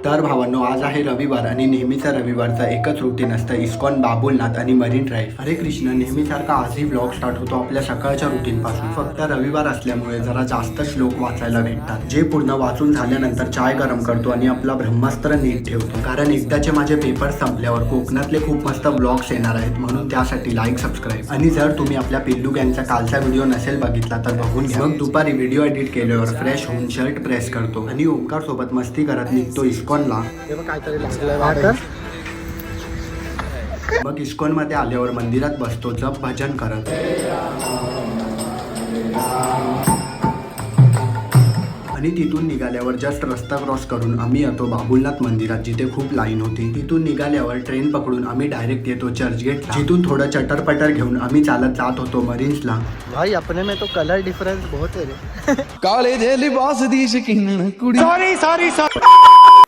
तर भावांनो, आज आहे रविवार आणि नेहमीचा रविवारचा एकच रुटीन असतं, इस्कॉन, बाबुलनाथ आणि मरीन ड्राईव्ह. हरे कृष्ण. नेहमीसारखा आजही ब्लॉग स्टार्ट होतो आपल्या सकाळच्या रुटीन पासून. फक्त रविवार असल्यामुळे जरा जास्त श्लोक वाचायला भेटतात, जे पूर्ण वाचून झाल्यानंतर चाय गरम करतो आणि आपला ब्रह्मास्त्र नीट ठेवतो. कारण एकदाचे माझे पेपर संपल्यावर कोकणातले खूप मस्त ब्लॉग्स येणार आहेत, म्हणून त्यासाठी लाईक, सबस्क्राईब. आणि जर तुम्ही आपल्या पिल्लू गँगचा कालचा व्हिडिओ नसेल बघितला तर बघून घ्या. मग दुपारी व्हिडिओ एडिट केल्यावर फ्रेश होऊन शर्ट प्रेस करतो आणि ओमकार सोबत मस्ती करत निघतो इस्कॉनला. मग इस्कॉन मध्ये आल्यावर मंदिरात बसतो जप भजन करत. आणि तिथून निघाल्यावर जस्ट रस्ता क्रॉस करून आम्ही येतो बाबुलनाथ मंदिरात, जिथे खूप लाईन होती. तिथून निघाल्यावर ट्रेन पकडून आम्ही डायरेक्ट येतो चर्चगेटला, जिथून थोडं चटरपटर घेऊन आम्ही चालत जात होतो मरीन्सला. भाई अपने में तो कलर डिफरेंस बहुत है रे. काले दे लिबास दी शकीनन कुड़ी. सॉरी